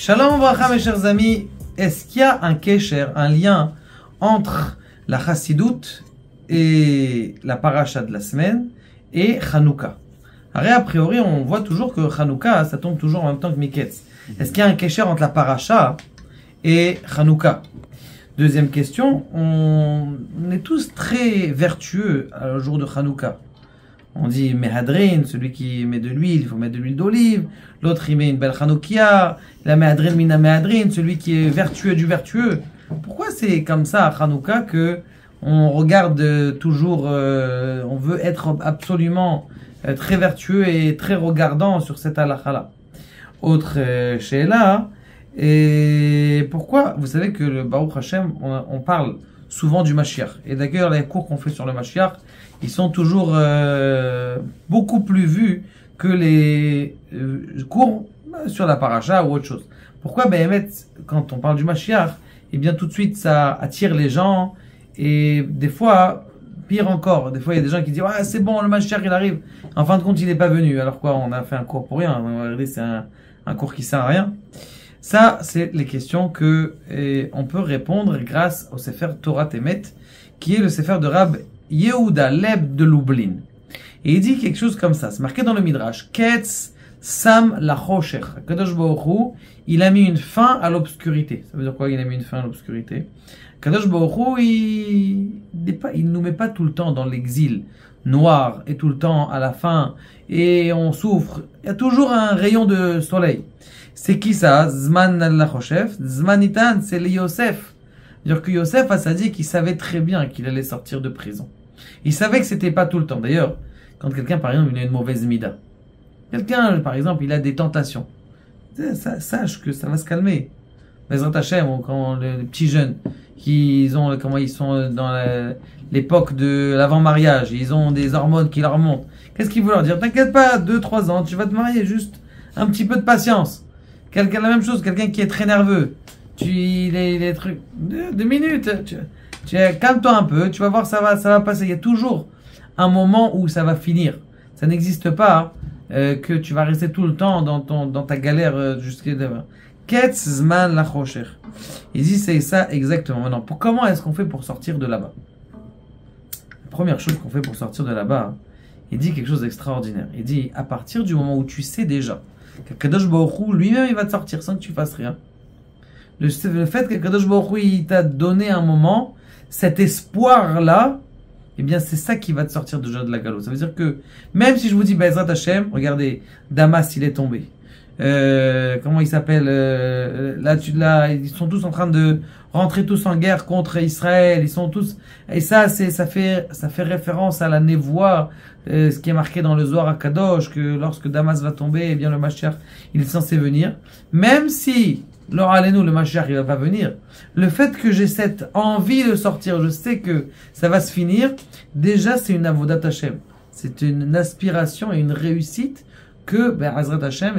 Shalom Bracha mes chers amis, est-ce qu'il y a un kesher, un lien entre la chassidoute et la paracha de la semaine et Hanouka? A priori, on voit toujours que Hanouka, ça tombe toujours en même temps que Miketz. Est-ce qu'il y a un kesher entre la paracha et Hanouka? Deuxième question, on est tous très vertueux au jour de Hanouka. On dit Mehadrin, celui qui met de l'huile, il faut mettre de l'huile d'olive. L'autre, il met une belle Hanoukia. La Mehadrin mina Mehadrin, celui qui est vertueux du vertueux. Pourquoi c'est comme ça à Hanouka que on regarde toujours, on veut être absolument très vertueux et très regardant sur cette halakha-là? Autre she'ela, et pourquoi, vous savez que le Baruch Hashem, on parle souvent du Mashiach. Et d'ailleurs, les cours qu'on fait sur le Mashiach, ils sont toujours beaucoup plus vus que les cours sur la paracha ou autre chose. Pourquoi? Ben, quand on parle du Mashiach, eh bien tout de suite ça attire les gens, et des fois, pire encore, des fois il y a des gens qui disent ah, c'est bon, le Mashiach il arrive. En fin de compte, il n'est pas venu. Alors quoi, on a fait un cours pour rien. Regardez, c'est un cours qui sert à rien. Ça, c'est les questions que on peut répondre grâce au Sefer Torah Temet, qui est le Sefer de Rab Yehuda Leib de Lublin. Et il dit quelque chose comme ça. C'est marqué dans le Midrash. Ketz Sam la Choshech. Kadosh Baruch Hu, il a mis une fin à l'obscurité. Ça veut dire quoi, il a mis une fin à l'obscurité? Kadosh Baruch Hu, il nous met pas tout le temps dans l'exil noir et tout le temps à la fin et on souffre. Il y a toujours un rayon de soleil. C'est qui ça? Zman la Choshech. Zmanitan, c'est le Yosef. C'est-à-dire que Yosef a dit qu'il savait très bien qu'il allait sortir de prison. Il savait que c'était pas tout le temps. D'ailleurs, quand quelqu'un, par exemple, il a une mauvaise mida, quelqu'un, par exemple, il a des tentations, sache que ça va se calmer. Bezrat Hashem, quand les petits jeunes, ils sont dans l'époque de l'avant-mariage, ils ont des hormones qui leur montent. Qu'est-ce qu'il veut leur dire? T'inquiète pas, 2-3 ans, tu vas te marier, juste un petit peu de patience. La même chose, quelqu'un qui est très nerveux. Les trucs, 2 minutes, calme-toi un peu, tu vas voir, ça va passer. Il y a toujours un moment où ça va finir. Ça n'existe pas que tu vas rester tout le temps dans ta galère jusqu'à demain. Ketz zman la choshech. Il dit c'est ça exactement. Maintenant, comment est-ce qu'on fait pour sortir de là-bas? La première chose qu'on fait pour sortir de là-bas, il dit quelque chose d'extraordinaire. Il dit à partir du moment où tu sais déjà que Kadosh Baruch Hu lui-même il va te sortir sans que tu fasses rien. Le fait que Kadosh Baruch Hu il t'a donné un moment, cet espoir-là, eh bien c'est ça qui va te sortir déjà de la galoute. Ça veut dire que, même si je vous dis Bezrat Hashem, regardez, Damas il est tombé. Comment il s'appelle là, ils sont tous en train de rentrer tous en guerre contre Israël. Ils sont tous, et ça fait référence à la névoie, ce qui est marqué dans le Zohar HaKadosh, que lorsque Damas va tomber, eh bien le Mashiach il est censé venir. Même si alors allez-nous, le Mashiach il va pas venir. Le fait que j'ai cette envie de sortir, je sais que ça va se finir, déjà c'est une avodat Hashem. C'est une aspiration et une réussite que, Azrat Hashem,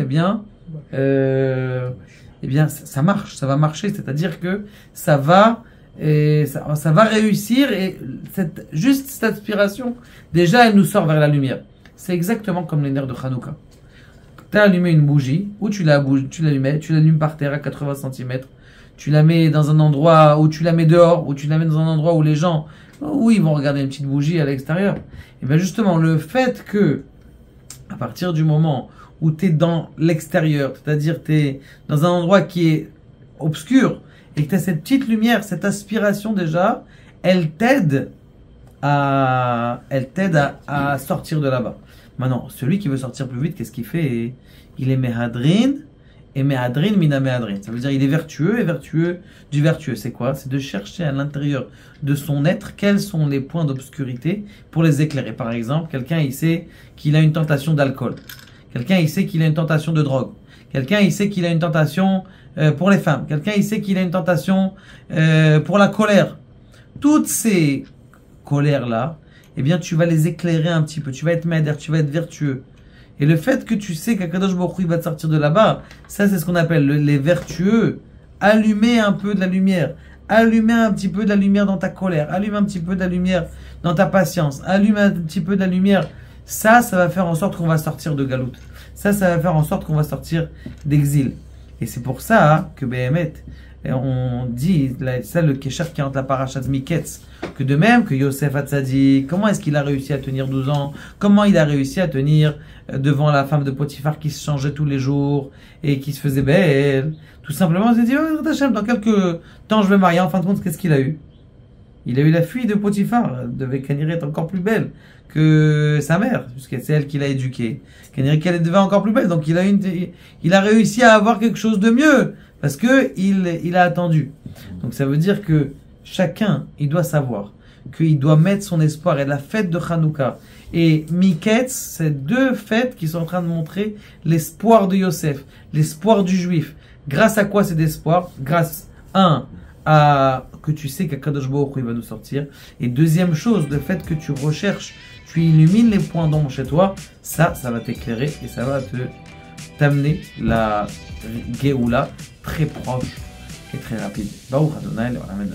ça marche, ça va marcher. C'est-à-dire que ça va réussir, et juste cette aspiration, déjà elle nous sort vers la lumière. C'est exactement comme les nerfs de Hanouka. Tu as allumé une bougie, ou tu l'allumes par terre à 80 cm, tu la mets dans un endroit, ou tu la mets dehors, ou tu la mets dans un endroit où les gens, oui, ils vont regarder une petite bougie à l'extérieur. Et bien justement, le fait que, à partir du moment où tu es dans l'extérieur, c'est-à-dire tu es dans un endroit qui est obscur, et que tu as cette petite lumière, cette aspiration déjà, elle t'aide à sortir de là-bas. Maintenant, celui qui veut sortir plus vite, qu'est-ce qu'il fait? Il est Mehadrin, et Mehadrin mina Mehadrin. Ça veut dire il est vertueux, et vertueux du vertueux. C'est quoi? C'est de chercher à l'intérieur de son être quels sont les points d'obscurité pour les éclairer. Par exemple, quelqu'un il sait qu'il a une tentation d'alcool. Quelqu'un il sait qu'il a une tentation de drogue. Quelqu'un il sait qu'il a une tentation pour les femmes. Quelqu'un il sait qu'il a une tentation pour la colère. Toutes ces colères-là, eh bien, tu vas les éclairer un petit peu. Tu vas être maître, tu vas être vertueux. Et le fait que tu sais qu'Akadosh Baruch Hu va te sortir de là-bas, ça, c'est ce qu'on appelle les vertueux. Allumer un peu de la lumière. Allumer un petit peu de la lumière dans ta colère. Allume un petit peu de la lumière dans ta patience. Allume un petit peu de la lumière. Ça va faire en sorte qu'on va sortir de galoute. Ça va faire en sorte qu'on va sortir d'exil. Et c'est pour ça que Béhémet, on dit, c'est le Kesher qui entre la paracha de Miketz, que de même que Yosef Hatzadik, comment est-ce qu'il a réussi à tenir 12 ans? Comment il a réussi à tenir devant la femme de Potiphar qui se changeait tous les jours et qui se faisait belle? Tout simplement, il s'est dit, oh, Hachem, dans quelques temps je vais marier. En fin de compte, qu'est-ce qu'il a eu? Il a eu la fille de Potiphar, devait Kaniré être encore plus belle que sa mère, puisque c'est elle qui l'a éduquée. Kaniré qu'elle devait encore plus belle, donc il a réussi à avoir quelque chose de mieux, parce que il a attendu. Donc ça veut dire que chacun, il doit savoir qu'il doit mettre son espoir. Et la fête de Hanouka et Miketz, c'est deux fêtes qui sont en train de montrer l'espoir de Yosef, l'espoir du juif. Grâce à quoi c'est d'espoir? Grâce, à que tu sais qu'Akadosh Baruch Hu va nous sortir. Et deuxième chose, le fait que tu recherches, tu illumines les points d'ombre chez toi, ça va t'éclairer et ça va t'amener la Géoula très proche et très rapide. Baruch Adonai, le Amen.